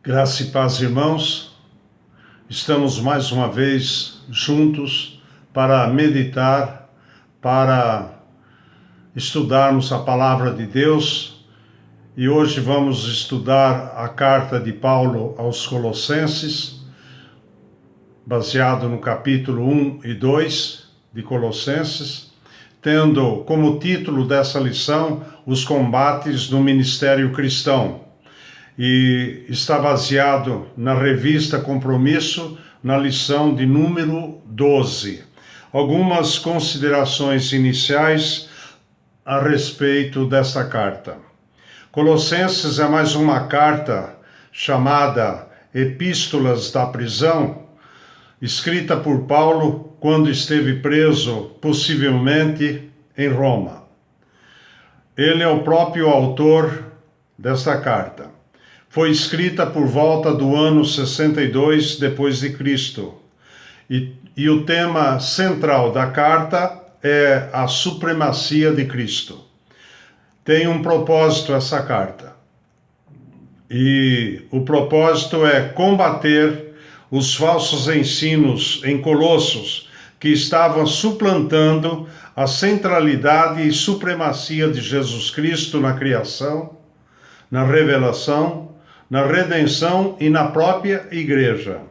Graça e paz, irmãos. Estamos mais uma vez juntos para meditar, para estudarmos a palavra de Deus. E hoje vamos estudar a carta de Paulo aos Colossenses, baseado no capítulo 1 e 2 de Colossenses, tendo como título dessa lição os combates no ministério cristão. E está baseado na revista Compromisso, na lição de número 12. Algumas considerações iniciais a respeito desta carta. Colossenses é mais uma carta chamada Epístolas da Prisão, escrita por Paulo quando esteve preso, possivelmente em Roma. Ele é o próprio autor desta carta. Foi escrita por volta do ano 62 depois de Cristo. E o tema central da carta é a supremacia de Cristo. Tem um propósito essa carta. E o propósito é combater os falsos ensinos em Colossos, que estavam suplantando a centralidade e supremacia de Jesus Cristo na criação, na revelação, na redenção e na própria igreja.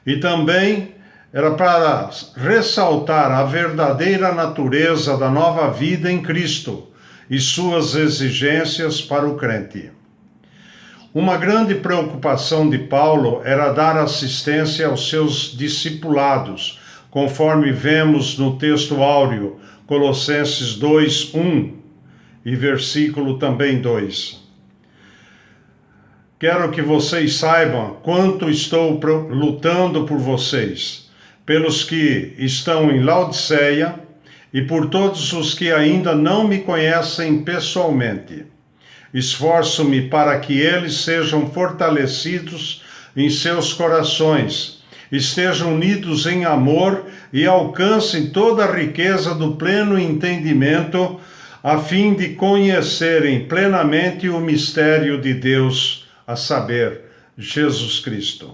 E também era para ressaltar a verdadeira natureza da nova vida em Cristo e suas exigências para o crente. Uma grande preocupação de Paulo era dar assistência aos seus discipulados, conforme vemos no texto áureo, Colossenses 2, 1 e versículo também 2. Quero que vocês saibam quanto estou lutando por vocês, pelos que estão em Laodiceia e por todos os que ainda não me conhecem pessoalmente. Esforço-me para que eles sejam fortalecidos em seus corações, estejam unidos em amor e alcancem toda a riqueza do pleno entendimento, a fim de conhecerem plenamente o mistério de Deus, a saber, Jesus Cristo.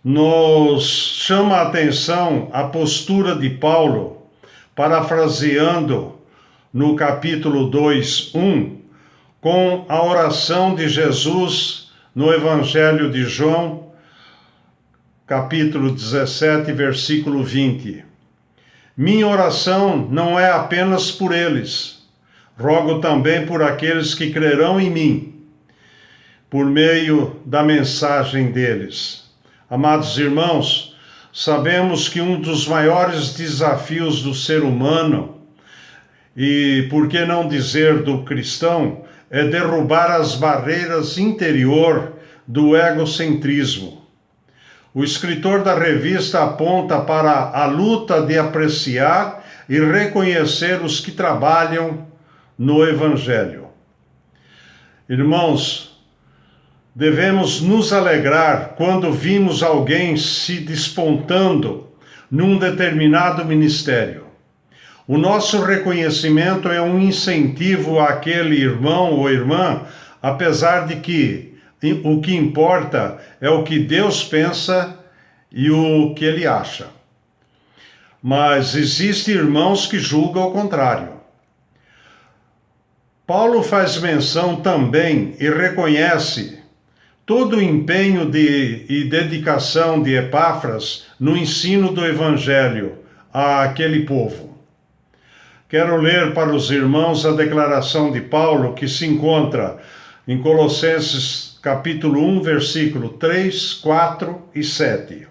Nos chama a atenção a postura de Paulo, parafraseando no capítulo 2, 1, com a oração de Jesus no Evangelho de João, capítulo 17, versículo 20. Minha oração não é apenas por eles, rogo também por aqueles que crerão em mim, por meio da mensagem deles. Amados irmãos, sabemos que um dos maiores desafios do ser humano, e por que não dizer do cristão, é derrubar as barreiras interior do egocentrismo. O escritor da revista aponta para a luta de apreciar e reconhecer os que trabalham no Evangelho. Irmãos, devemos nos alegrar quando vimos alguém se despontando num determinado ministério. O nosso reconhecimento é um incentivo àquele irmão ou irmã, apesar de que o que importa é o que Deus pensa e o que ele acha. Mas existem irmãos que julgam o contrário. Paulo faz menção também e reconhece todo o empenho e dedicação de Epáfras no ensino do Evangelho àquele povo. Quero ler para os irmãos a declaração de Paulo que se encontra em Colossenses capítulo 1, versículo 3, 4 e 7.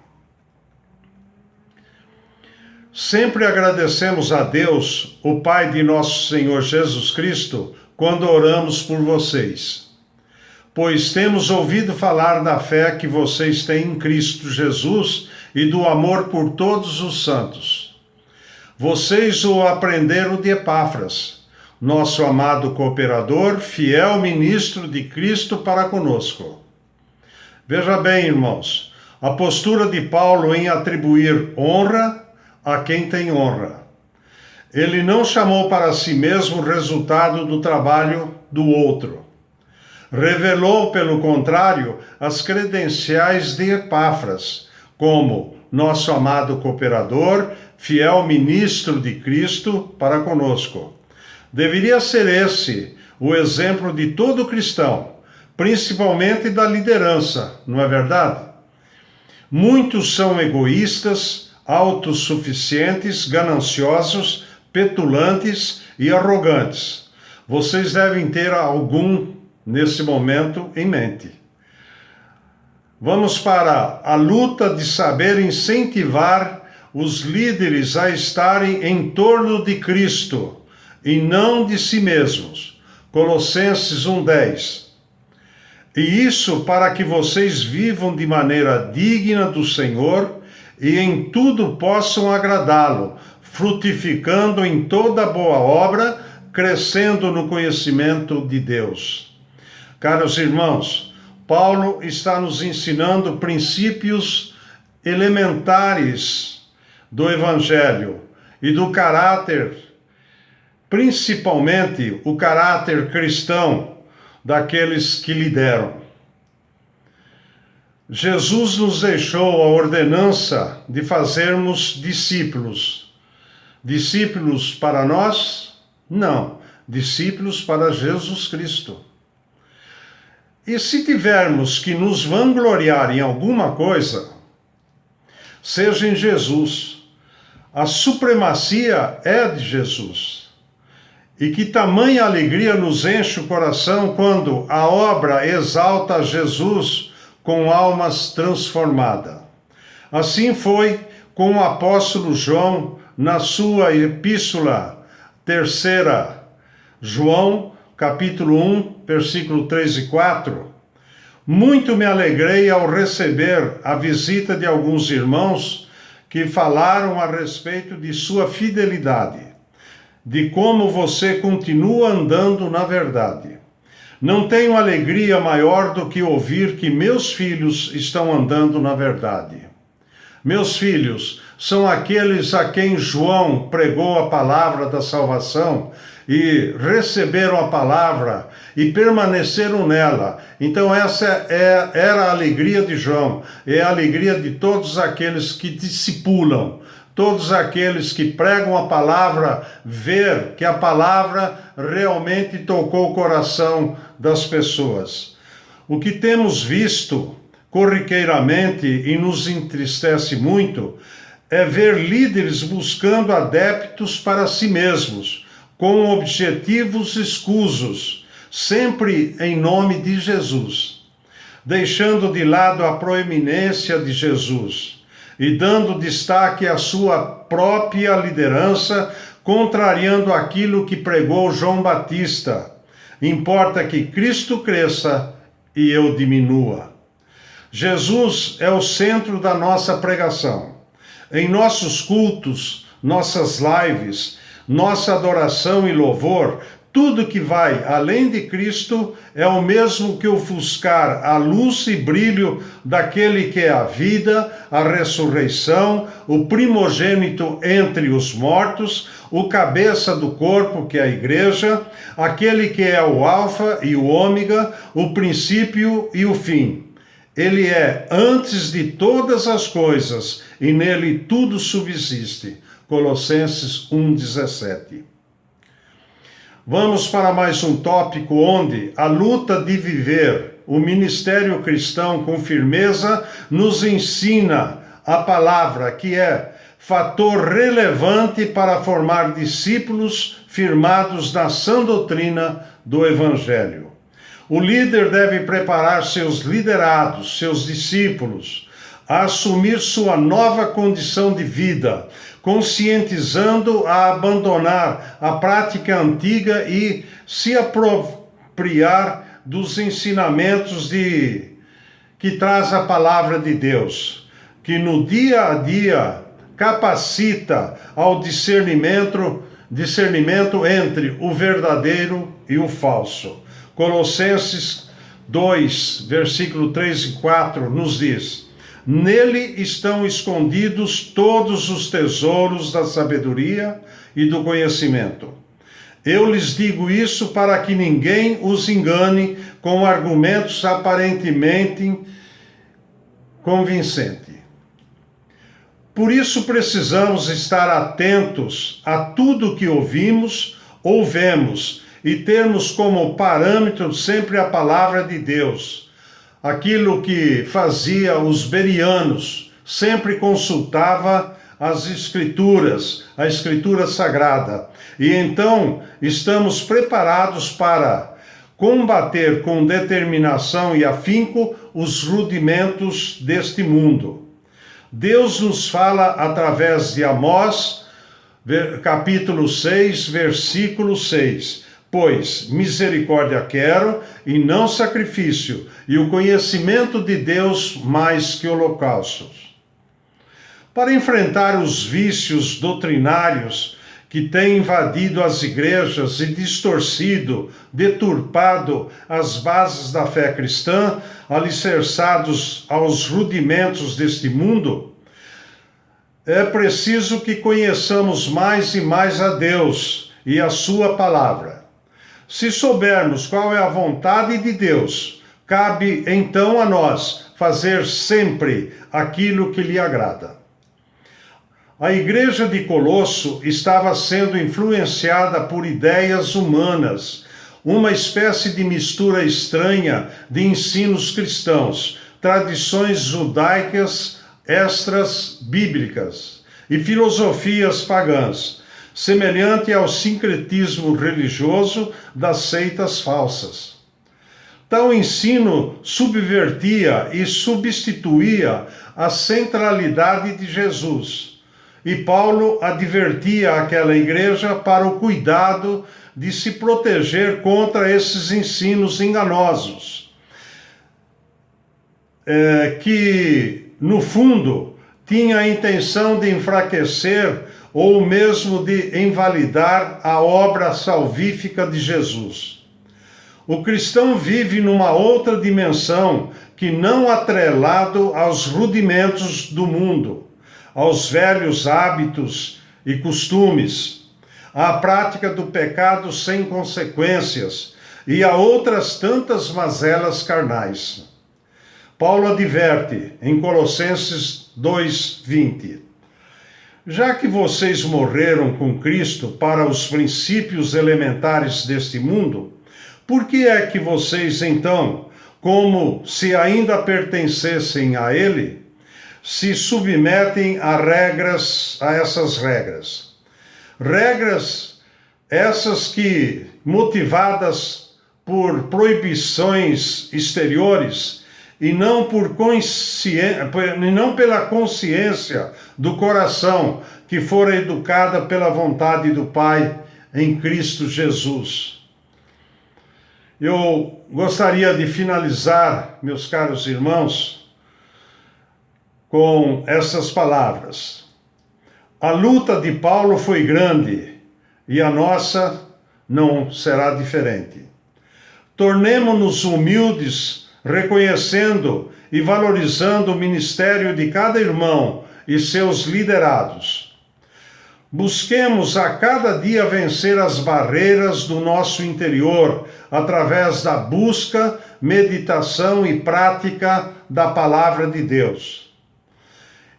Sempre agradecemos a Deus, o Pai de nosso Senhor Jesus Cristo, quando oramos por vocês. Pois temos ouvido falar da fé que vocês têm em Cristo Jesus e do amor por todos os santos. Vocês o aprenderam de Epáfras, nosso amado cooperador, fiel ministro de Cristo para conosco. Veja bem, irmãos, a postura de Paulo em atribuir honra a quem tem honra. Ele não chamou para si mesmo o resultado do trabalho do outro. Revelou, pelo contrário, as credenciais de Epáfras, como nosso amado cooperador, fiel ministro de Cristo para conosco. Deveria ser esse o exemplo de todo cristão, principalmente da liderança, não é verdade? Muitos são egoístas, autossuficientes, gananciosos, petulantes e arrogantes. Vocês devem ter algum nesse momento em mente. Vamos para a luta de saber incentivar os líderes a estarem em torno de Cristo e não de si mesmos. Colossenses 1:10. E isso para que vocês vivam de maneira digna do Senhor e em tudo possam agradá-lo, frutificando em toda boa obra, crescendo no conhecimento de Deus. Caros irmãos, Paulo está nos ensinando princípios elementares do Evangelho e do caráter, principalmente o caráter cristão daqueles que lideram. Jesus nos deixou a ordenança de fazermos discípulos. Discípulos para nós? Não, discípulos para Jesus Cristo. E se tivermos que nos vangloriar em alguma coisa, seja em Jesus. A supremacia é de Jesus. E que tamanha alegria nos enche o coração quando a obra exalta Jesus com almas transformadas. Assim foi com o apóstolo João na sua epístola 3, João, capítulo 1, versículo 3 e 4. Muito me alegrei ao receber a visita de alguns irmãos que falaram a respeito de sua fidelidade, de como você continua andando na verdade. Não tenho alegria maior do que ouvir que meus filhos estão andando na verdade. Meus filhos são aqueles a quem João pregou a palavra da salvação e receberam a palavra e permaneceram nela. Então essa era a alegria de João, é a alegria de todos aqueles que discipulam, todos aqueles que pregam a palavra, ver que a palavra realmente tocou o coração das pessoas. O que temos visto corriqueiramente e nos entristece muito é ver líderes buscando adeptos para si mesmos, com objetivos escusos, sempre em nome de Jesus, deixando de lado a proeminência de Jesus e dando destaque à sua própria liderança, contrariando aquilo que pregou João Batista. Importa que Cristo cresça e eu diminua. Jesus é o centro da nossa pregação. Em nossos cultos, nossas lives, nossa adoração e louvor, tudo que vai além de Cristo é o mesmo que ofuscar a luz e brilho daquele que é a vida, a ressurreição, o primogênito entre os mortos, o cabeça do corpo, que é a igreja, aquele que é o alfa e o ômega, o princípio e o fim. Ele é antes de todas as coisas e nele tudo subsiste. Colossenses 1:17. Vamos para mais um tópico onde a luta de viver o ministério cristão com firmeza nos ensina a palavra, que é fator relevante para formar discípulos firmados na sã doutrina do Evangelho. O líder deve preparar seus liderados, seus discípulos, a assumir sua nova condição de vida, conscientizando a abandonar a prática antiga e se apropriar dos ensinamentos que traz a palavra de Deus, que no dia a dia capacita ao discernimento entre o verdadeiro e o falso. Colossenses 2, versículo 3 e 4 nos diz: nele estão escondidos todos os tesouros da sabedoria e do conhecimento. Eu lhes digo isso para que ninguém os engane com argumentos aparentemente convincentes. Por isso precisamos estar atentos a tudo que ouvimos ou vemos e termos como parâmetro sempre a palavra de Deus. Aquilo que fazia os bereanos, sempre consultava as Escrituras, a Escritura Sagrada. E então estamos preparados para combater com determinação e afinco os rudimentos deste mundo. Deus nos fala através de Amós, capítulo 6, versículo 6. Pois misericórdia quero e não sacrifício, e o conhecimento de Deus mais que holocaustos. Para enfrentar os vícios doutrinários que têm invadido as igrejas e distorcido, deturpado as bases da fé cristã, alicerçados aos rudimentos deste mundo, é preciso que conheçamos mais e mais a Deus e a sua palavra. Se soubermos qual é a vontade de Deus, cabe então a nós fazer sempre aquilo que lhe agrada. A igreja de Colosso estava sendo influenciada por ideias humanas, uma espécie de mistura estranha de ensinos cristãos, tradições judaicas extras bíblicas e filosofias pagãs, semelhante ao sincretismo religioso das seitas falsas. Tal ensino subvertia e substituía a centralidade de Jesus. E Paulo advertia aquela igreja para o cuidado de se proteger contra esses ensinos enganosos, que, no fundo, tinha a intenção de enfraquecer ou mesmo de invalidar a obra salvífica de Jesus. O cristão vive numa outra dimensão que não atrelado aos rudimentos do mundo, aos velhos hábitos e costumes, à prática do pecado sem consequências e a outras tantas mazelas carnais. Paulo adverte em Colossenses 2:20: já que vocês morreram com Cristo para os princípios elementares deste mundo, por que é que vocês então, como se ainda pertencessem a Ele, se submetem a essas regras? Regras essas que, motivadas por proibições exteriores, e não pela consciência do coração, que fora educada pela vontade do Pai em Cristo Jesus. Eu gostaria de finalizar, meus caros irmãos, com essas palavras. A luta de Paulo foi grande e a nossa não será diferente. Tornemo-nos humildes, reconhecendo e valorizando o ministério de cada irmão e seus liderados. Busquemos a cada dia vencer as barreiras do nosso interior através da busca, meditação e prática da palavra de Deus.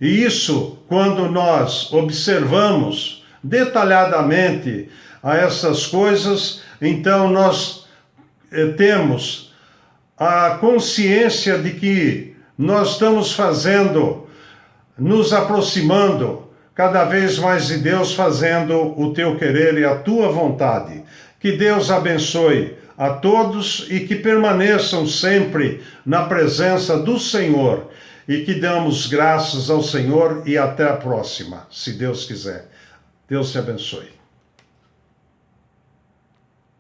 E isso, quando nós observamos detalhadamente a essas coisas, então nós temos a consciência de que nós estamos nos aproximando cada vez mais de Deus, fazendo o teu querer e a tua vontade. Que Deus abençoe a todos e que permaneçam sempre na presença do Senhor e que damos graças ao Senhor e até a próxima, se Deus quiser. Deus te abençoe.